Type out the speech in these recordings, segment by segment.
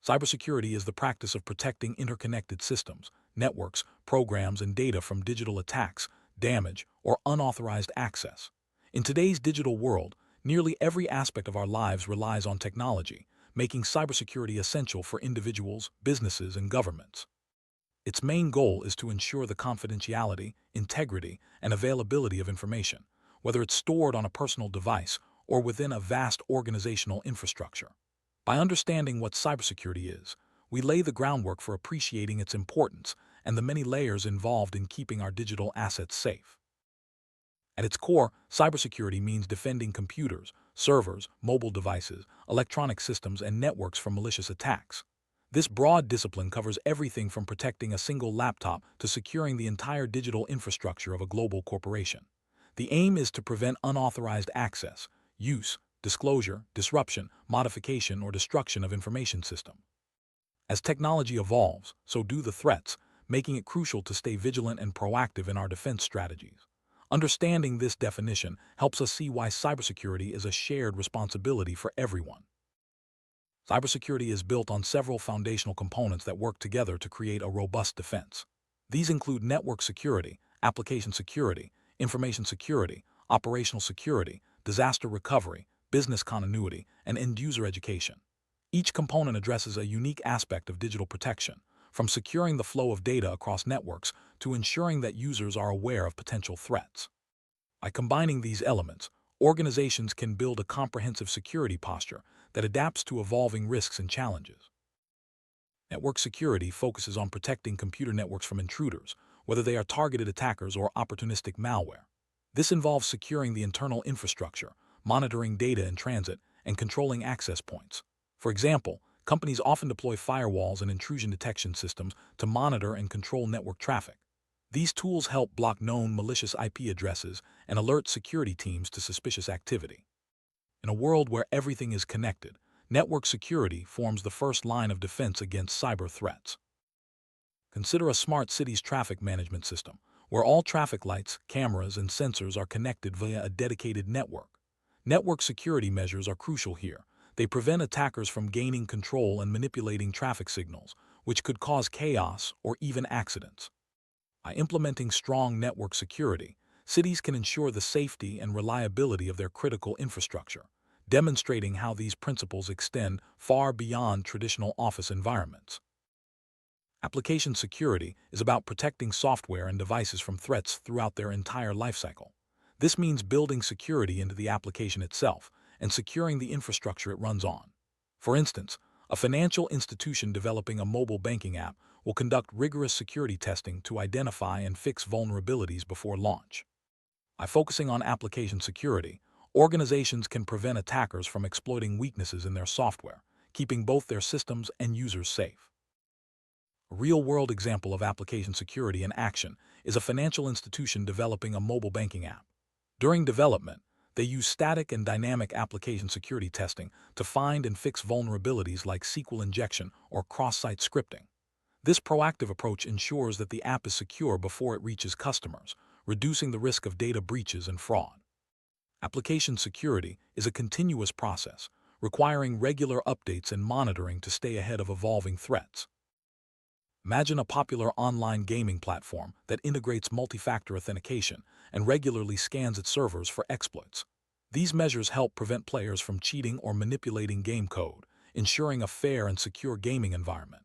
Cybersecurity is the practice of protecting interconnected systems, networks, programs, and data from digital attacks, damage, or unauthorized access. In today's digital world, nearly every aspect of our lives relies on technology, making cybersecurity essential for individuals, businesses, and governments. Its main goal is to ensure the confidentiality, integrity, and availability of information, whether it's stored on a personal device or within a vast organizational infrastructure. By understanding what cybersecurity is, we lay the groundwork for appreciating its importance and the many layers involved in keeping our digital assets safe. At its core, cybersecurity means defending computers, servers, mobile devices, electronic systems, and networks from malicious attacks. This broad discipline covers everything from protecting a single laptop to securing the entire digital infrastructure of a global corporation. The aim is to prevent unauthorized access, use, disclosure, disruption, modification, or destruction of information system. As technology evolves, so do the threats, making it crucial to stay vigilant and proactive in our defense strategies. Understanding this definition helps us see why cybersecurity is a shared responsibility for everyone. Cybersecurity is built on several foundational components that work together to create a robust defense. These include network security, application security, information security, operational security, disaster recovery, business continuity, and end-user education. Each component addresses a unique aspect of digital protection, from securing the flow of data across networks to ensuring that users are aware of potential threats. By combining these elements, organizations can build a comprehensive security posture that adapts to evolving risks and challenges. Network security focuses on protecting computer networks from intruders, whether they are targeted attackers or opportunistic malware. This involves securing the internal infrastructure, monitoring data in transit, and controlling access points. For example, companies often deploy firewalls and intrusion detection systems to monitor and control network traffic. These tools help block known malicious IP addresses and alert security teams to suspicious activity. In a world where everything is connected, network security forms the first line of defense against cyber threats. Consider a smart city's traffic management system, where all traffic lights, cameras, and sensors are connected via a dedicated network. Network security measures are crucial here. They prevent attackers from gaining control and manipulating traffic signals, which could cause chaos or even accidents. By implementing strong network security, cities can ensure the safety and reliability of their critical infrastructure, demonstrating how these principles extend far beyond traditional office environments. Application security is about protecting software and devices from threats throughout their entire lifecycle. This means building security into the application itself and securing the infrastructure it runs on. For instance, a financial institution developing a mobile banking app will conduct rigorous security testing to identify and fix vulnerabilities before launch. By focusing on application security, organizations can prevent attackers from exploiting weaknesses in their software, keeping both their systems and users safe. A real-world example of application security in action is a financial institution developing a mobile banking app. During development, they use static and dynamic application security testing to find and fix vulnerabilities like SQL injection or cross-site scripting. This proactive approach ensures that the app is secure before it reaches customers, reducing the risk of data breaches and fraud. Application security is a continuous process, requiring regular updates and monitoring to stay ahead of evolving threats. Imagine a popular online gaming platform that integrates multi-factor authentication and regularly scans its servers for exploits. These measures help prevent players from cheating or manipulating game code, ensuring a fair and secure gaming environment.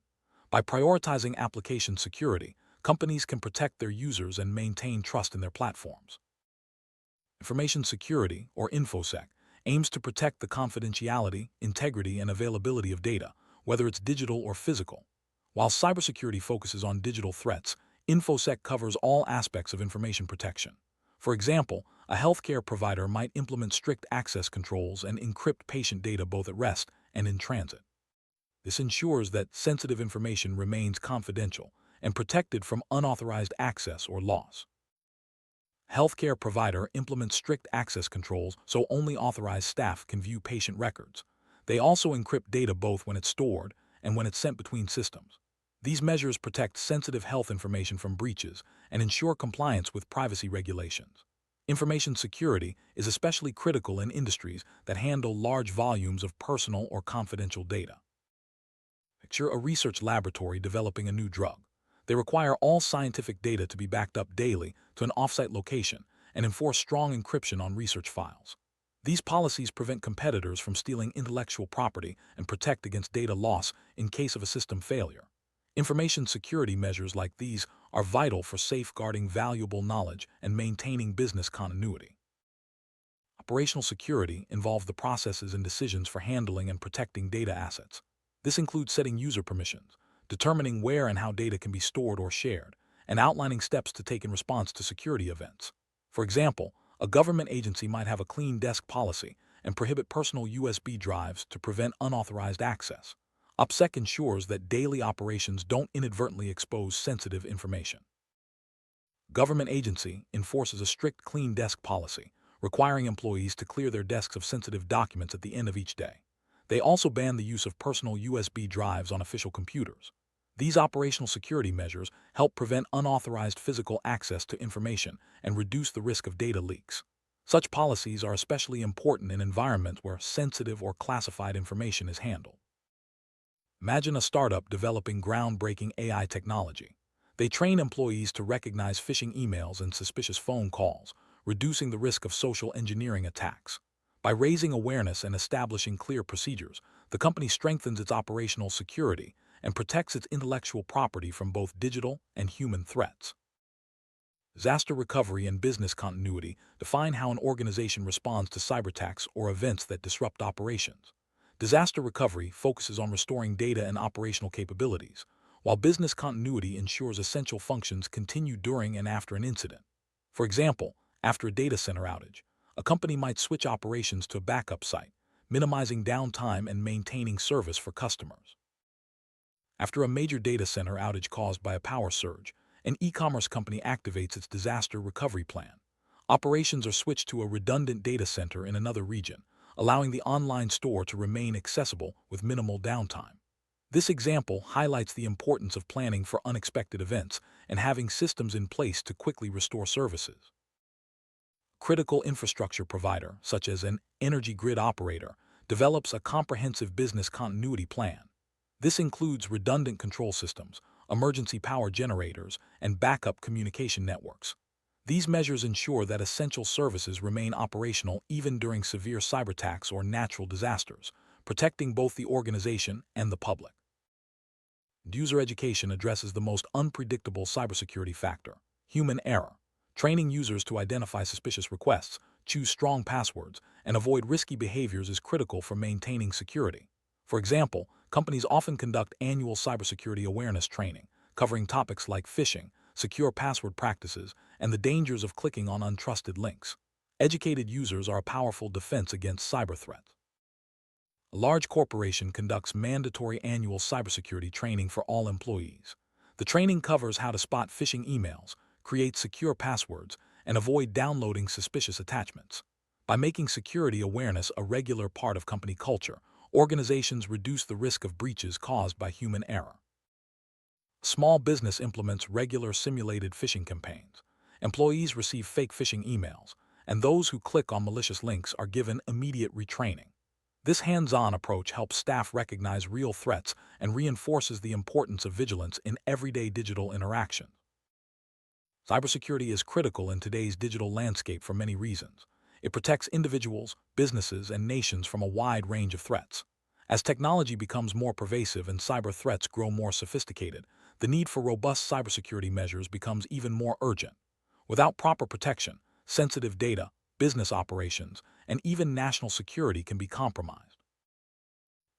By prioritizing application security, companies can protect their users and maintain trust in their platforms. Information security, or InfoSec, aims to protect the confidentiality, integrity, and availability of data, whether it's digital or physical. While cybersecurity focuses on digital threats, InfoSec covers all aspects of information protection. For example, a healthcare provider might implement strict access controls and encrypt patient data both at rest and in transit. This ensures that sensitive information remains confidential and protected from unauthorized access or loss. A healthcare provider implements strict access controls so only authorized staff can view patient records. They also encrypt data both when it's stored and when it's sent between systems. These measures protect sensitive health information from breaches and ensure compliance with privacy regulations. Information security is especially critical in industries that handle large volumes of personal or confidential data. Picture a research laboratory developing a new drug. They require all scientific data to be backed up daily to an off-site location and enforce strong encryption on research files. These policies prevent competitors from stealing intellectual property and protect against data loss in case of a system failure. Information security measures like these are vital for safeguarding valuable knowledge and maintaining business continuity. Operational security involves the processes and decisions for handling and protecting data assets. This includes setting user permissions, determining where and how data can be stored or shared, and outlining steps to take in response to security events. For example, a government agency might have a clean desk policy and prohibit personal USB drives to prevent unauthorized access. OpSec ensures that daily operations don't inadvertently expose sensitive information. Government agency enforces a strict clean desk policy, requiring employees to clear their desks of sensitive documents at the end of each day. They also ban the use of personal USB drives on official computers. These operational security measures help prevent unauthorized physical access to information and reduce the risk of data leaks. Such policies are especially important in environments where sensitive or classified information is handled. Imagine a startup developing groundbreaking AI technology. They train employees to recognize phishing emails and suspicious phone calls, reducing the risk of social engineering attacks. By raising awareness and establishing clear procedures, the company strengthens its operational security and protects its intellectual property from both digital and human threats. Disaster recovery and business continuity define how an organization responds to cyberattacks or events that disrupt operations. Disaster recovery focuses on restoring data and operational capabilities, while business continuity ensures essential functions continue during and after an incident. For example, after a data center outage, a company might switch operations to a backup site, minimizing downtime and maintaining service for customers. After a major data center outage caused by a power surge, an e-commerce company activates its disaster recovery plan. Operations are switched to a redundant data center in another region, allowing the online store to remain accessible with minimal downtime. This example highlights the importance of planning for unexpected events and having systems in place to quickly restore services. Critical infrastructure provider, such as an energy grid operator, develops a comprehensive business continuity plan. This includes redundant control systems, emergency power generators, and backup communication networks. These measures ensure that essential services remain operational even during severe cyberattacks or natural disasters, protecting both the organization and the public. User education addresses the most unpredictable cybersecurity factor: human error. Training users to identify suspicious requests, choose strong passwords, and avoid risky behaviors is critical for maintaining security. For example, companies often conduct annual cybersecurity awareness training, covering topics like phishing, secure password practices, and the dangers of clicking on untrusted links. Educated users are a powerful defense against cyber threats. A large corporation conducts mandatory annual cybersecurity training for all employees. The training covers how to spot phishing emails, create secure passwords, and avoid downloading suspicious attachments. By making security awareness a regular part of company culture, organizations reduce the risk of breaches caused by human error. Small business implements regular simulated phishing campaigns. Employees receive fake phishing emails, and those who click on malicious links are given immediate retraining. This hands-on approach helps staff recognize real threats and reinforces the importance of vigilance in everyday digital interactions. Cybersecurity is critical in today's digital landscape for many reasons. It protects individuals, businesses, and nations from a wide range of threats. As technology becomes more pervasive and cyber threats grow more sophisticated, the need for robust cybersecurity measures becomes even more urgent. Without proper protection, sensitive data, business operations, and even national security can be compromised.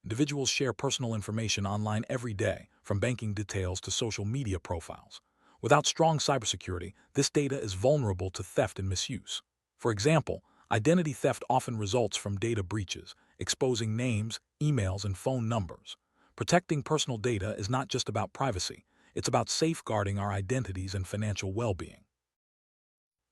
Individuals share personal information online every day, from banking details to social media profiles. Without strong cybersecurity, this data is vulnerable to theft and misuse. For example, identity theft often results from data breaches, exposing names, emails, and phone numbers. Protecting personal data is not just about privacy, it's about safeguarding our identities and financial well-being.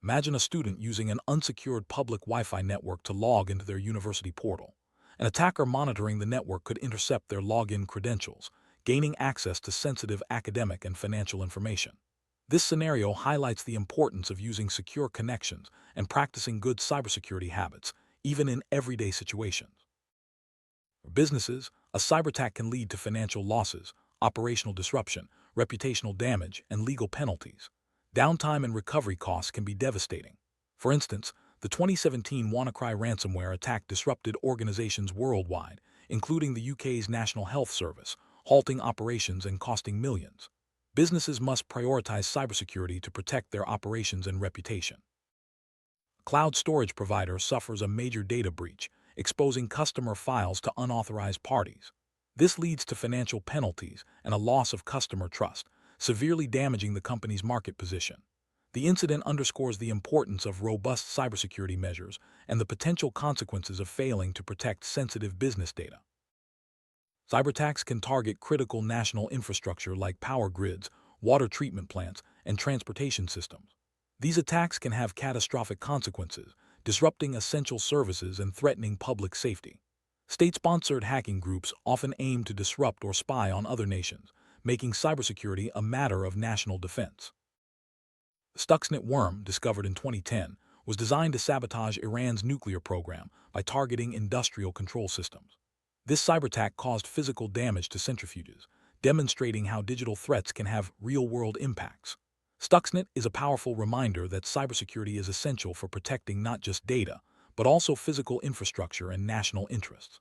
Imagine a student using an unsecured public Wi-Fi network to log into their university portal. An attacker monitoring the network could intercept their login credentials, gaining access to sensitive academic and financial information. This scenario highlights the importance of using secure connections and practicing good cybersecurity habits, even in everyday situations. For businesses, a cyberattack can lead to financial losses, operational disruption, reputational damage, and legal penalties. Downtime and recovery costs can be devastating. For instance, the 2017 WannaCry ransomware attack disrupted organizations worldwide, including the UK's National Health Service, halting operations and costing millions. Businesses must prioritize cybersecurity to protect their operations and reputation. A cloud storage provider suffers a major data breach, exposing customer files to unauthorized parties. This leads to financial penalties and a loss of customer trust, severely damaging the company's market position. The incident underscores the importance of robust cybersecurity measures and the potential consequences of failing to protect sensitive business data. Cyberattacks can target critical national infrastructure like power grids, water treatment plants, and transportation systems. These attacks can have catastrophic consequences, disrupting essential services and threatening public safety. State-sponsored hacking groups often aim to disrupt or spy on other nations, making cybersecurity a matter of national defense. The Stuxnet worm, discovered in 2010, was designed to sabotage Iran's nuclear program by targeting industrial control systems. This cyberattack caused physical damage to centrifuges, demonstrating how digital threats can have real-world impacts. Stuxnet is a powerful reminder that cybersecurity is essential for protecting not just data, but also physical infrastructure and national interests.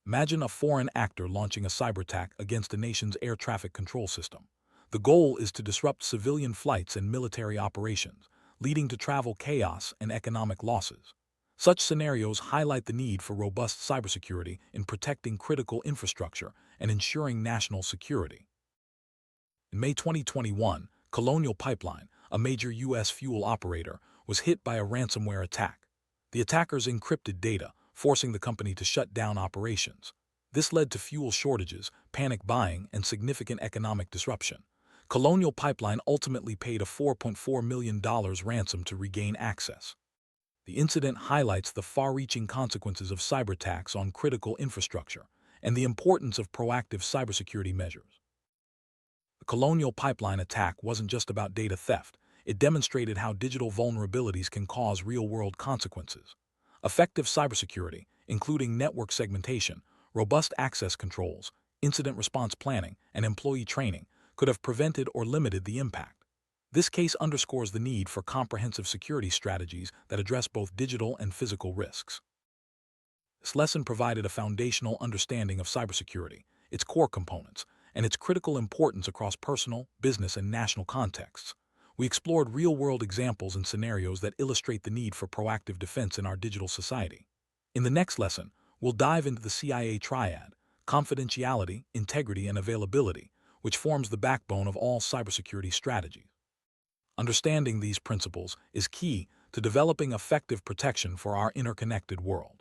Imagine a foreign actor launching a cyberattack against a nation's air traffic control system. The goal is to disrupt civilian flights and military operations, leading to travel chaos and economic losses. Such scenarios highlight the need for robust cybersecurity in protecting critical infrastructure and ensuring national security. In May 2021, Colonial Pipeline, a major U.S. fuel operator, was hit by a ransomware attack. The attackers encrypted data, forcing the company to shut down operations. This led to fuel shortages, panic buying, and significant economic disruption. Colonial Pipeline ultimately paid a $4.4 million ransom to regain access. The incident highlights the far-reaching consequences of cyberattacks on critical infrastructure and the importance of proactive cybersecurity measures. The Colonial Pipeline attack wasn't just about data theft. It demonstrated how digital vulnerabilities can cause real-world consequences. Effective cybersecurity, including network segmentation, robust access controls, incident response planning, and employee training, could have prevented or limited the impact. This case underscores the need for comprehensive security strategies that address both digital and physical risks. This lesson provided a foundational understanding of cybersecurity, its core components, and its critical importance across personal, business, and national contexts. We explored real-world examples and scenarios that illustrate the need for proactive defense in our digital society. In the next lesson, we'll dive into the CIA triad: confidentiality, integrity, and availability, which forms the backbone of all cybersecurity strategies. Understanding these principles is key to developing effective protection for our interconnected world.